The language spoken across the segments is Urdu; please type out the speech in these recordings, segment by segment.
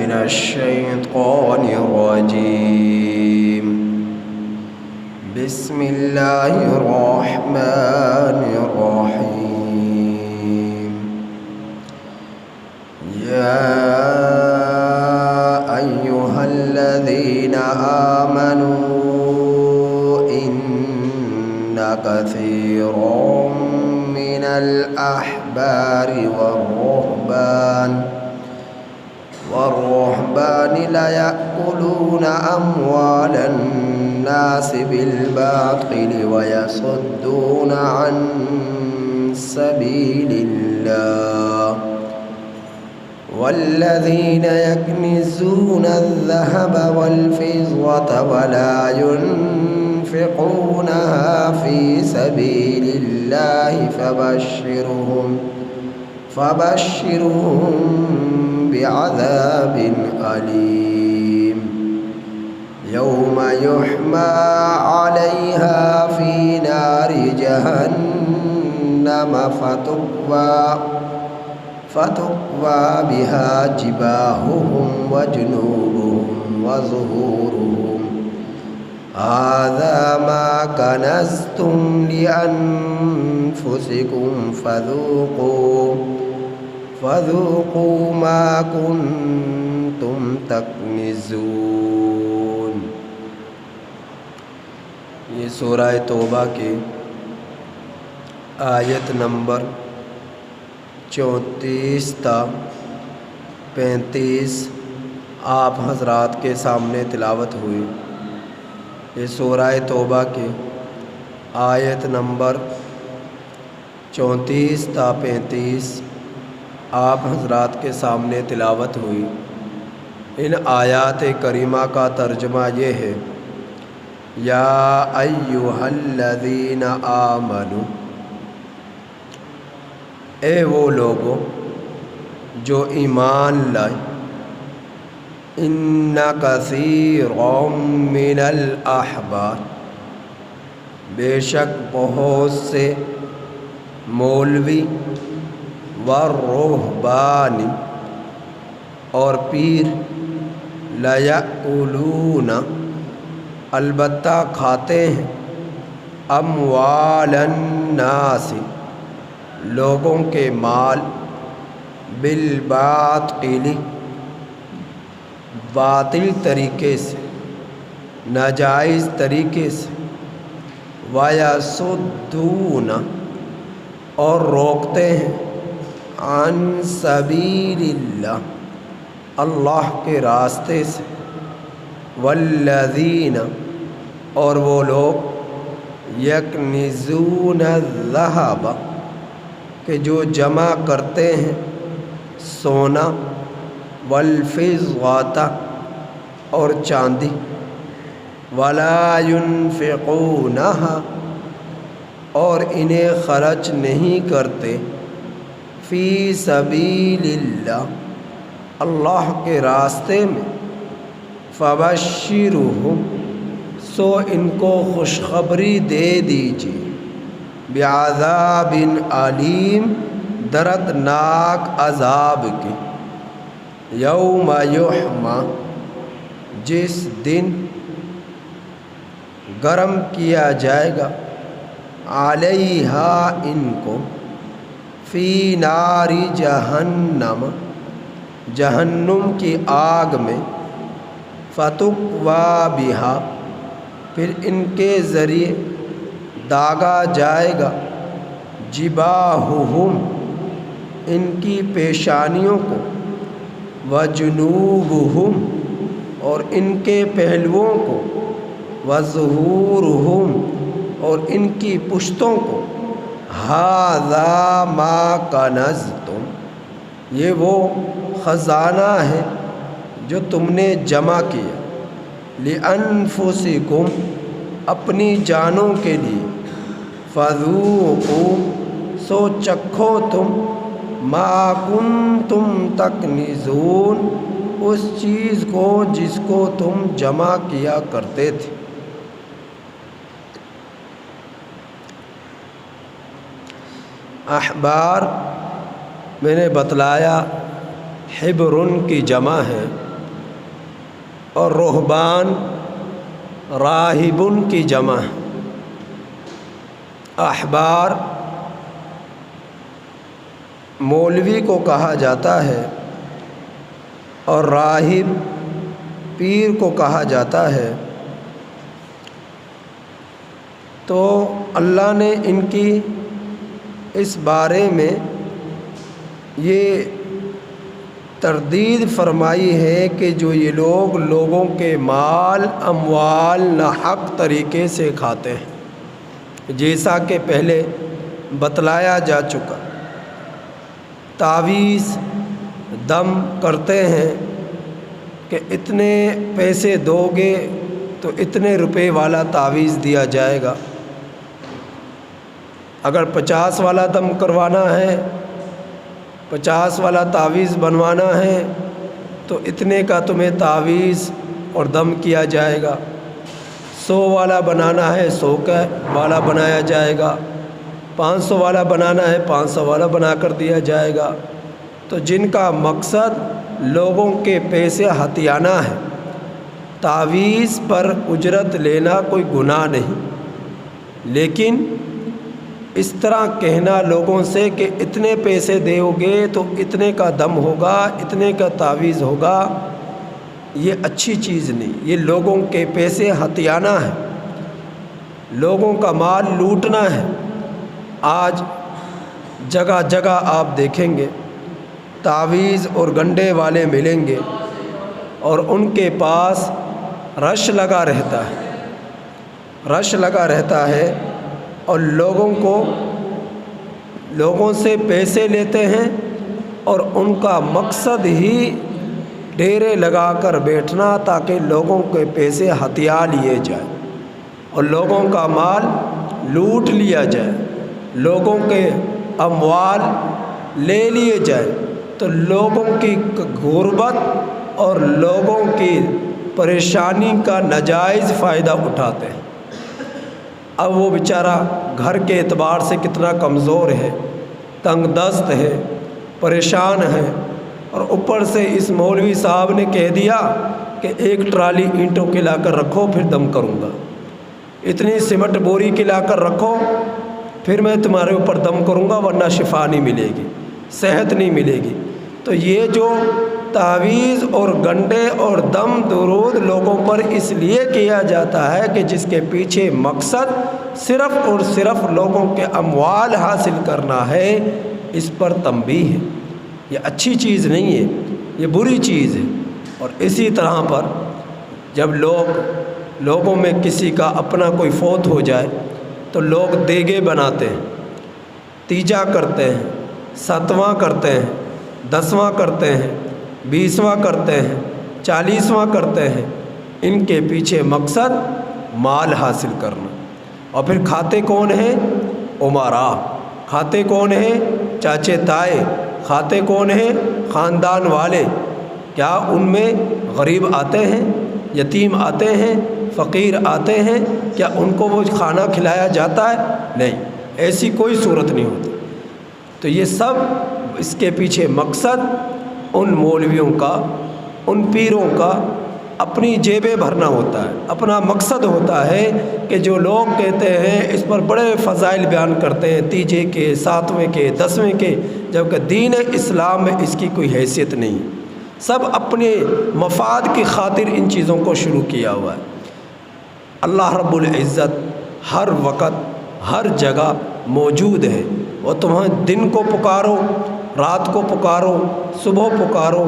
من الشيطان الرجيم. بسم الله الرحمن الرحيم. يا أيها الذين آمنوا إن كثيرا من الأحبار والرهبان ليأكلون أموال الناس بالباطل ويصدون عن سبيل الله والذين يكنزون الذهب والفضة ولا ينفقونها في سبيل الله فبشرهم بعذاب أليم. يوم يحمى عليها في نار جهنم فتقوى بها جباههم وجنوبهم وظهورهم هذا ما كنزتم لأنفسكم فذوقوا ما كنتم تكنزون. یہ سورہ توبہ کی آیت نمبر 34 تا 35 آپ حضرات کے سامنے تلاوت ہوئی. یہ سورہ توبہ کی آیت نمبر 34 تا 35 آپ حضرات کے سامنے تلاوت ہوئی. ان آیات کریمہ کا ترجمہ یہ ہے: یا ایھا الذین آمنو، اے وہ لوگوں جو ایمان لائے، ان کثیرا من الاحبار، بے شک بہت سے مولوی، والرہبان اور پیر، لیأکلون البتہ کھاتے ہیں، اموال الناس لوگوں کے مال، بالباطل باطل طریقے سے، ناجائز طریقے سے، وَيَصُدُّونَ اور روکتے ہیں، عن سبیل اللہ اللہ کے راستے سے، والذین اور وہ لوگ، یکنزون الذہب کہ جو جمع کرتے ہیں سونا، والفضة اور چاندی، ولا ينفقونها اور انہیں خرچ نہیں کرتے، فی سبیل اللہ اللہ کے راستے میں، فبشرہم سو ان کو خوشخبری دے دیجیے، بعذاب علیم دردناک عذاب کے، یوم یحمى جس دن گرم کیا جائے گا، علیہا ان کو، فی نار جہنم جہنم کی آگ میں، فتقوی بہا پھر ان کے ذریعے داغا جائے گا، جباہہم ان کی پیشانیوں کو، وجنوبہم اور ان کے پہلوؤں کو، وظہورہم اور ان کی پشتوں کو، ھذا ما کنزتم یہ وہ خزانہ ہے جو تم نے جمع کیا، لِأَنفُسِكُمْ اپنی جانوں کے لیے، فَذُوقُوا سو چکھو تم، مَا كُنْتُمْ تَكْنِزُونَ اس چیز کو جس کو تم جمع کیا کرتے تھے. احبار میں نے بتلایا حبرن کی جمع ہے اور رہبان راہبن کی جمع، احبار مولوی کو کہا جاتا ہے اور راہب پیر کو کہا جاتا ہے۔ تو اللہ نے ان کی اس بارے میں یہ تردید فرمائی ہے کہ جو یہ لوگ لوگوں کے مال اموال ناحق طریقے سے کھاتے ہیں، جیسا کہ پہلے بتلایا جا چکا، تعویذ دم کرتے ہیں کہ اتنے پیسے دو گے تو اتنے روپے والا تعویذ دیا جائے گا، اگر 50 والا دم کروانا ہے، 50 والا تعویذ بنوانا ہے تو اتنے کا تمہیں تعویذ اور دم کیا جائے گا، 100 والا بنانا ہے 100 کا والا بنایا جائے گا، 500 والا بنانا ہے 500 والا بنا کر دیا جائے گا۔ تو جن کا مقصد لوگوں کے پیسے ہتھیانا ہے، تعویذ پر اجرت لینا کوئی گناہ نہیں، لیکن اس طرح کہنا لوگوں سے کہ اتنے پیسے دو گے تو اتنے کا دم ہوگا، اتنے کا تعویذ ہوگا، یہ اچھی چیز نہیں، یہ لوگوں کے پیسے ہتھیانا ہے، لوگوں کا مال لوٹنا ہے۔ آج جگہ جگہ آپ دیکھیں گے تعویذ اور گنڈے والے ملیں گے اور ان کے پاس رش لگا رہتا ہے اور لوگوں سے پیسے لیتے ہیں، اور ان کا مقصد ہی ڈیرے لگا کر بیٹھنا تاکہ لوگوں کے پیسے ہتھیا لیے جائیں اور لوگوں کا مال لوٹ لیا جائے، لوگوں کے اموال لے لیے جائیں۔ تو لوگوں کی غربت اور لوگوں کی پریشانی کا ناجائز فائدہ اٹھاتے ہیں۔ اب وہ بیچارہ گھر کے اعتبار سے کتنا کمزور ہے، تنگ دست ہے، پریشان ہے، اور اوپر سے اس مولوی صاحب نے کہہ دیا کہ 1 ٹرالی اینٹوں کی لا کر رکھو پھر دم کروں گا، اتنی سمٹ بوری کی لا کر رکھو پھر میں تمہارے اوپر دم کروں گا، ورنہ شفا نہیں ملے گی، صحت نہیں ملے گی۔ تو یہ جو تعویذ اور گنڈے اور دم درود لوگوں پر اس لیے کیا جاتا ہے کہ جس کے پیچھے مقصد صرف اور صرف لوگوں کے اموال حاصل کرنا ہے، اس پر تنبیہ ہے۔ یہ اچھی چیز نہیں ہے، یہ بری چیز ہے۔ اور اسی طرح پر جب لوگوں میں کسی کا اپنا کوئی فوت ہو جائے تو لوگ دیگے بناتے ہیں، تیجا کرتے ہیں، 7واں کرتے ہیں، 10واں کرتے ہیں، 20واں کرتے ہیں، 40واں کرتے ہیں۔ ان کے پیچھے مقصد مال حاصل کرنا۔ اور پھر کھاتے کون ہیں؟ امراء۔ کھاتے کون ہیں؟ چاچے تائے۔ کھاتے کون ہیں؟ خاندان والے۔ کیا ان میں غریب آتے ہیں، یتیم آتے ہیں، فقیر آتے ہیں؟ کیا ان کو وہ کھانا کھلایا جاتا ہے؟ نہیں، ایسی کوئی صورت نہیں ہوتی۔ تو یہ سب اس کے پیچھے مقصد ان مولویوں کا، ان پیروں کا اپنی جیبیں بھرنا ہوتا ہے۔ اپنا مقصد ہوتا ہے کہ جو لوگ کہتے ہیں اس پر بڑے فضائل بیان کرتے ہیں، تیجے کے، 7ویں کے، 10ویں کے، جبکہ دین اسلام میں اس کی کوئی حیثیت نہیں۔ سب اپنے مفاد کی خاطر ان چیزوں کو شروع کیا ہوا ہے۔ اللہ رب العزت ہر وقت ہر جگہ موجود ہے۔ وہ تمہیں دن کو پکارو، رات کو پکارو، صبح پکارو،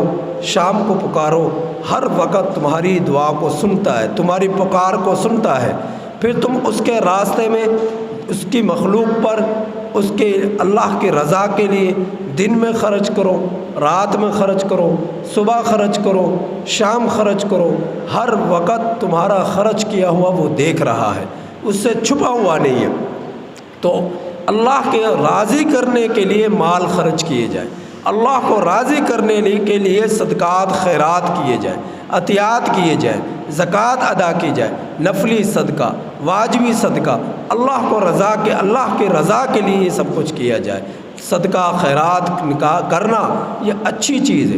شام کو پکارو، ہر وقت تمہاری دعا کو سنتا ہے، تمہاری پکار کو سنتا ہے۔ پھر تم اس کے راستے میں، اس کی مخلوق پر، اس کے اللہ کی رضا کے لیے دن میں خرچ کرو، رات میں خرچ کرو، صبح خرچ کرو، شام خرچ کرو۔ ہر وقت تمہارا خرچ کیا ہوا وہ دیکھ رہا ہے، اس سے چھپا ہوا نہیں ہے۔ تو اللہ کے راضی کرنے کے لیے مال خرچ کیے جائیں، اللہ کو راضی کرنے کے لیے صدقات خیرات کیے جائیں، عطیات کیے جائیں، زکوٰۃ ادا کی جائے، نفلی صدقہ، واجبی صدقہ، اللہ کی رضا کے لیے یہ سب کچھ کیا جائے۔ صدقہ خیرات کرنا یہ اچھی چیز ہے۔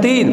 3,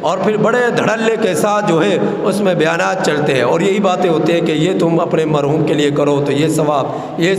اور پھر بڑے دھڑلے کے ساتھ جو ہے اس میں بیانات چلتے ہیں اور یہی باتیں ہوتی ہیں کہ یہ تم اپنے مرحوم کے لیے کرو تو یہ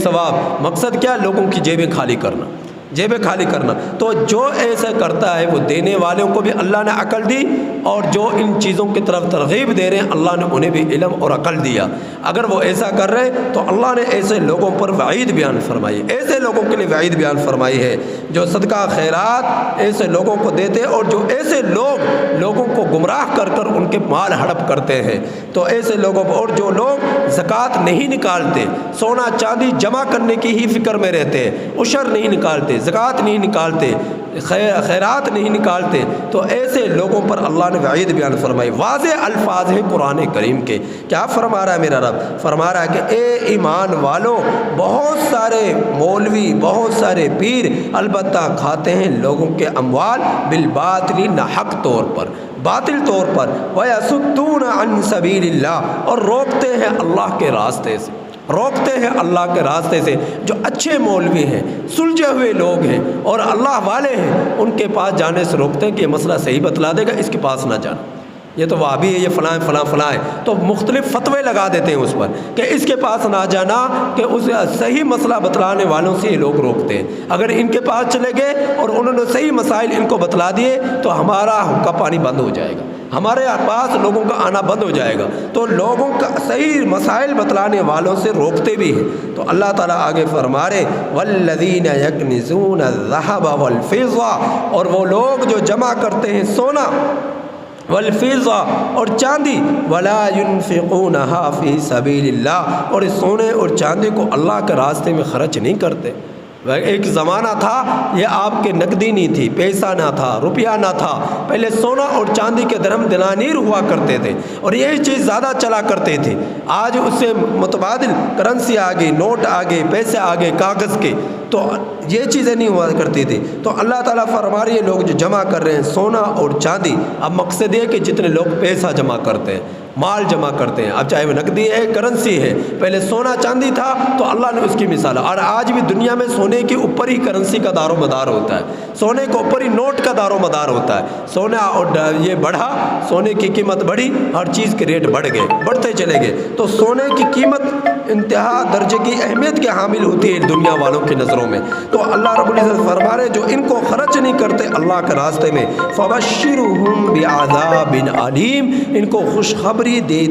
ثواب، مقصد کیا؟ لوگوں کی جیبیں خالی کرنا۔ تو جو ایسا کرتا ہے وہ دینے والوں کو بھی اللہ نے عقل دی، اور جو ان چیزوں کی طرف ترغیب دے رہے ہیں اللہ نے انہیں بھی علم اور عقل دیا۔ اگر وہ ایسا کر رہے تو اللہ نے ایسے لوگوں پر وعید بیان فرمائی، ایسے لوگوں کے لیے وعید بیان فرمائی ہے جو صدقہ خیرات ایسے لوگوں کو دیتے اور جو ایسے لوگوں کو گمراہ کر ان کے مال ہڑپ کرتے ہیں۔ تو ایسے لوگوں اور جو لوگ زکوٰۃ نہیں نکالتے، سونا چاندی جمع کرنے کی ہی فکر میں رہتے ہیں، عشر نہیں نکالتے، زکوٰۃ نہیں نکالتے، خیرات نہیں نکالتے، تو ایسے لوگوں پر اللہ نے وعید بیان فرمائی۔ واضح الفاظ ہیں قرآن کریم کے۔ کیا فرما رہا ہے میرا رب؟ فرما رہا ہے کہ اے ایمان والوں، بہت سارے مولوی، بہت سارے پیر البتہ کھاتے ہیں لوگوں کے اموال بالباطل، ناحق طور پر، باطل طور پر، وَيَصُدُّونَ عَن سَبِيلِ اللَّهِ، اور روکتے ہیں اللہ کے راستے سے، روکتے ہیں اللہ کے راستے سے۔ جو اچھے مولوی ہیں، سلجھے ہوئے لوگ ہیں اور اللہ والے ہیں، ان کے پاس جانے سے روکتے ہیں کہ یہ مسئلہ صحیح بتلا دے گا، اس کے پاس نہ جانا، یہ تو وہابی ہے، یہ فلاں ہے، تو مختلف فتوے لگا دیتے ہیں اس پر کہ اس کے پاس نہ جانا، کہ اس صحیح مسئلہ بتلانے والوں سے یہ لوگ روکتے ہیں۔ اگر ان کے پاس چلے گئے اور انہوں نے صحیح مسائل ان کو بتلا دیے تو ہمارا حقہ پانی بند ہو جائے گا، ہمارے پاس لوگوں کا آنا بند ہو جائے گا۔ تو لوگوں کا صحیح مسائل بتلانے والوں سے روکتے بھی ہیں۔ تو اللہ تعالیٰ آگے فرما رہے والذین یکنزون الذھب والفضة، اور وہ لوگ جو جمع کرتے ہیں سونا والفضة اور چاندی، ولا ينفقونها فی سبیل اللہ، اور اس سونے اور چاندی کو اللہ کے راستے میں خرچ نہیں کرتے۔ ایک زمانہ تھا یہ آپ کے نقدی نہیں تھی، پیسہ نہ تھا، روپیہ نہ تھا، پہلے سونا اور چاندی کے درہم دنانیر ہوا کرتے تھے اور یہی چیز زیادہ چلا کرتے تھے۔ آج اس سے متبادل کرنسی آ گئی، نوٹ آ گئے، پیسے آ گئے کاغذ کے، تو یہ چیزیں نہیں ہوا کرتی تھی۔ تو اللہ تعالیٰ فرما رہی ہے لوگ جو جمع کر رہے ہیں سونا اور چاندی، اب مقصد یہ کہ جتنے لوگ پیسہ جمع کرتے ہیں، مال جمع کرتے ہیں، اب چاہے وہ نقدی ہے، کرنسی ہے، پہلے سونا چاندی تھا تو اللہ نے اس کی مثال، اور آج بھی دنیا میں سونے کے اوپر ہی کرنسی کا دار و مدار ہوتا ہے، سونے کے اوپر ہی نوٹ کا دار و مدار ہوتا ہے۔ سونا اور یہ بڑھا، سونے کی قیمت بڑھی، ہر چیز کے ریٹ بڑھ گئے، بڑھتے چلے گئے۔ تو سونے کی قیمت انتہا درجے کی اہمیت کے حامل ہوتی ہے دنیا والوں کی نظروں میں۔ تو اللہ رب العزت فرما رہے جو ان کو خرچ نہیں کرتے اللہ کے راستے میں، فَبَشِّرْهُمْ بِعَذَابٍ عَلِيمٍ، ان کو خوشخبری دے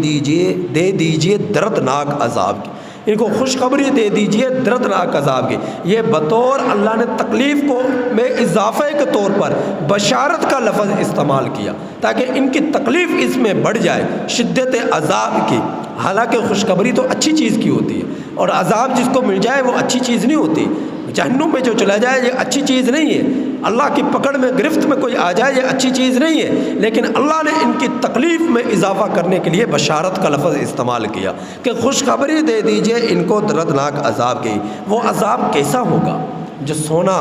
دیجئے دردناک عذاب کی، ان کو خوشخبری دے دیجئے دردناک عذاب کی۔ یہ بطور اللہ نے تکلیف کو میں اضافے کے طور پر بشارت کا لفظ استعمال کیا تاکہ ان کی تکلیف اس میں بڑھ جائے، شدت عذاب کی۔ حالانکہ خوشخبری تو اچھی چیز کی ہوتی ہے، اور عذاب جس کو مل جائے وہ اچھی چیز نہیں ہوتی۔ جہنم میں جو چلا جائے یہ اچھی چیز نہیں ہے، اللہ کی پکڑ میں گرفت میں کوئی آ جائے یہ اچھی چیز نہیں ہے، لیکن اللہ نے ان کی تکلیف میں اضافہ کرنے کے لیے بشارت کا لفظ استعمال کیا کہ خوشخبری دے دیجئے ان کو دردناک عذاب کی۔ وہ عذاب کیسا ہوگا؟ جو سونا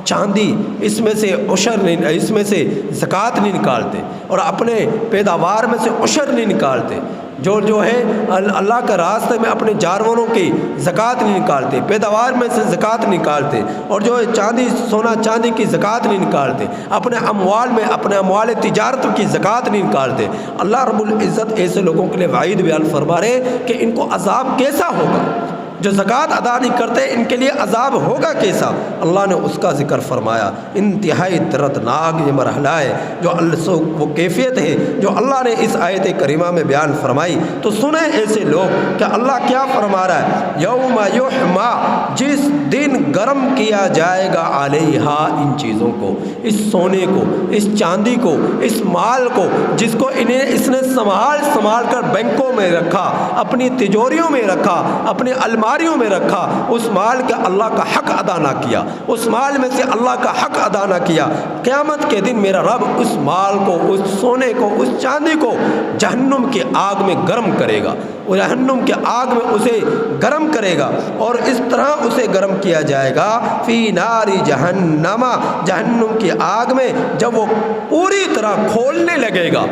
چاندی اس میں سے عشر نہیں، اس میں سے زکوٰۃ نہیں نکالتے اور اپنے پیداوار میں سے عشر نہیں نکالتے، جو ہے اللہ کے راستے میں اپنے جانوروں کی زکوٰۃ نہیں نکالتے، پیداوار میں سے زکوٰۃ نکالتے، اور جو چاندی سونا چاندی کی زکوٰۃ نہیں نکالتے، اپنے اموال میں اپنے اموال تجارت کی زکوٰۃ نہیں نکالتے۔ اللہ رب العزت ایسے لوگوں کے لیے وعید بیان فرما رہے کہ ان کو عذاب کیسا ہوگا، جو زکوٰۃ ادا نہیں کرتے ان کے لیے عذاب ہوگا کیسا۔ اللہ نے اس کا ذکر فرمایا، انتہائی دردناک یہ مرحلہ ہے، جو وہ کیفیت ہے جو اللہ نے اس آیت کریمہ میں بیان فرمائی۔ تو سنیں ایسے لوگ کہ اللہ کیا فرما رہا ہے، یوم یحما، جس دن گرم کیا جائے گا علیہا، ان چیزوں کو، اس سونے کو، اس چاندی کو، اس مال کو جس کو اس نے سنبھال کر بینکوں میں رکھا، اپنی تجوریوں میں رکھا، اپنی الماریوں میں رکھا، اس مال کا اللہ کا حق ادا نہ کیا، اس مال میں سے اللہ کا حق ادا نہ کیا، قیامت کے دن میرا رب اس مال کو، اس سونے کو، اس چاندی کو جہنم کی آگ میں گرم کرے گا، جہنم کے آگ میں اسے گرم کرے گا، اور اس طرح اسے گرم کیا جائے گا فی نار جہنم، جہنم کی آگ میں جب وہ پوری طرح کھولنے لگے گا،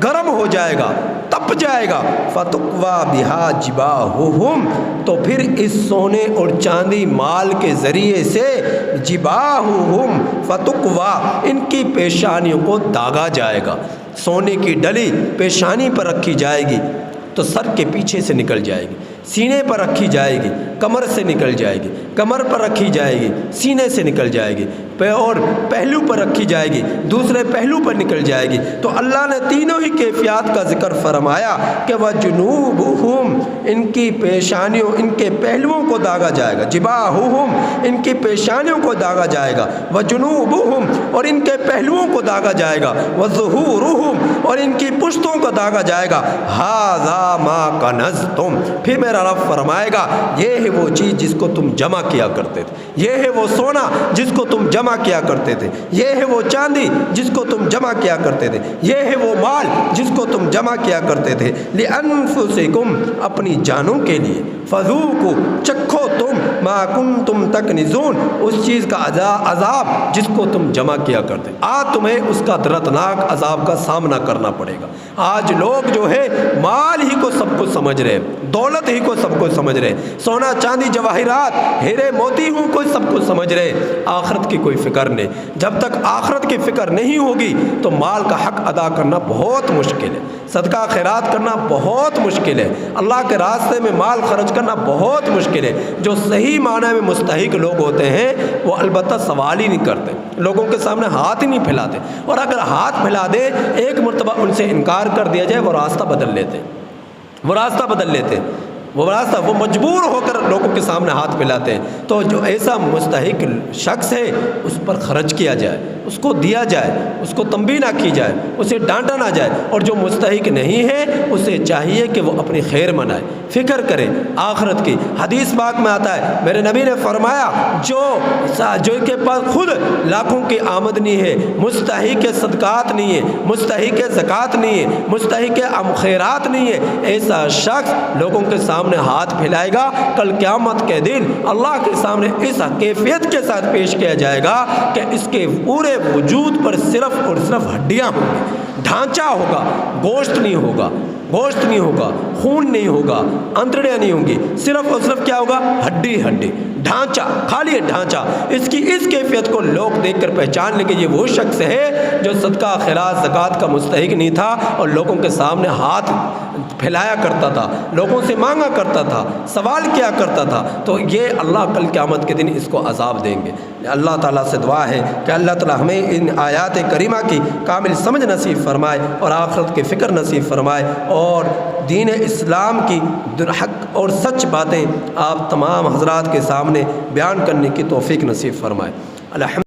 گرم ہو جائے گا، تب کھپ جائے گا، فتقوا بہا جباہہم، تو پھر اس سونے اور چاندی مال کے ذریعے سے جباہہم فتقوا، ان کی پیشانیوں کو داغا جائے گا۔ سونے کی ڈلی پیشانی پر رکھی جائے گی تو سر کے پیچھے سے نکل جائے گی، سینے پر رکھی جائے گی کمر سے نکل جائے گی، کمر پر رکھی جائے گی سینے سے نکل جائے گی، اور پہلو پر رکھی جائے گی دوسرے پہلو پر نکل جائے گی۔ تو اللہ نے تینوں ہی کیفیات کا ذکر فرمایا کہ وَجُنُوبُهُمْ، ان کی پیشانیوں، ان کے پہلوؤں کو داغا جائے گا، جباہہم، ان کی پیشانیوں کو داغا جائے گا، وَجُنُوبُهُمْ، اور ان کے پہلوؤں کو داغا جائے گا، وَظُهُورُهُمْ، اور ان کی پشتوں کو داغا جائے گا، هَذَا مَا كَنَزْتُمْ، پھر میرا رب فرمائے گا یہ ہے وہ چیز جس کو تم جمع کیا کرتے تھے، یہ ہے وہ سونا جس کو تم جمع کیا کرتے تھے، یہ ہے وہ چاندی جس کو تم جمع کیا کرتے تھے، یہ ہے وہ مال جس کو تم جمع کیا کرتے تھے، لِأَنفُسِكُمْ، اپنی جانوں کے لیے، فَذُوقُوا، چکھو تم، مَا كُنْتُمْ تَكْنِزُونَ، اس چیز کا عذاب جس کو تم جمع کیا کرتے، آج تمہیں اس کا دردناک عذاب کا سامنا کرنا پڑے گا۔ آج لوگ جو ہے مال ہی کو سب کچھ سمجھ رہے، دولت ہی کو سب کچھ سمجھ رہے، سونا چاندی جواہرات ہیرے موتی ہوں کو سب کچھ سمجھ رہے، آخرت کی کوئی فکر نہیں۔ جب تک آخرت کی فکر نہیں ہوگی تو مال کا حق ادا کرنا بہت مشکل ہے، صدقہ خیرات کرنا بہت مشکل ہے، اللہ کے راستے میں مال خرچ کرنا بہت مشکل ہے۔ جو صحیح معنی میں مستحق لوگ ہوتے ہیں وہ البتہ سوال ہی نہیں کرتے، لوگوں کے سامنے ہاتھ ہی نہیں پھیلاتے، اور اگر ہاتھ پھیلا دے ایک مرتبہ ان سے انکار کر دیا جائے وہ راستہ بدل لیتے، وہ راستہ بدل لیتے، وہ مجبور ہو کر لوگوں کے سامنے ہاتھ پھیلاتے ہیں۔ تو جو ایسا مستحق شخص ہے اس پر خرچ کیا جائے، اس کو دیا جائے، اس کو تنبیہ نہ کی جائے، اسے ڈانٹا نہ جائے، اور جو مستحق نہیں ہے اسے چاہیے کہ وہ اپنی خیر منائے، فکر کرے آخرت کی۔ حدیث پاک میں آتا ہے میرے نبی نے فرمایا جو کے پاس خود لاکھوں کی آمدنی ہے، مستحق صدقات نہیں ہے، مستحق زکوٰۃ نہیں ہے، مستحق خیرات نہیں ہے، ایسا شخص لوگوں کے سامنے ہاتھ پھیلائے گا، کل قیامت کے دن اللہ کے سامنے اس کیفیت کے ساتھ پیش کیا جائے گا کہ اس کے پورے وجود پر صرف اور صرف ہڈیاں ہوں گی، ڈھانچہ ہوگا، گوشت نہیں ہوگا، گوشت نہیں ہوگا، خون نہیں ہوگا، انتڑیاں نہیں ہوں گی، صرف اور صرف کیا ہوگا؟ ہڈی ہڈی، ڈھانچہ، خالی ڈھانچہ۔ اس کیفیت کو لوگ دیکھ کر پہچان لیں کہ یہ وہ شخص ہے جو صدقہ خیرات زکوٰۃ کا مستحق نہیں تھا اور لوگوں کے سامنے ہاتھ پھیلایا کرتا تھا، لوگوں سے مانگا کرتا تھا، سوال کیا کرتا تھا، تو یہ اللہ کل قیامت کے دن اس کو عذاب دیں گے۔ اللہ تعالیٰ سے دعا ہے کہ اللہ تعالیٰ ہمیں ان آیات کریمہ کی کامل سمجھ نصیب فرمائے اور آخرت کی فکر نصیب فرمائے، اور دین اسلام کی حق اور سچ باتیں آپ تمام حضرات کے سامنے بیان کرنے کی توفیق نصیب فرمائے۔ الحمد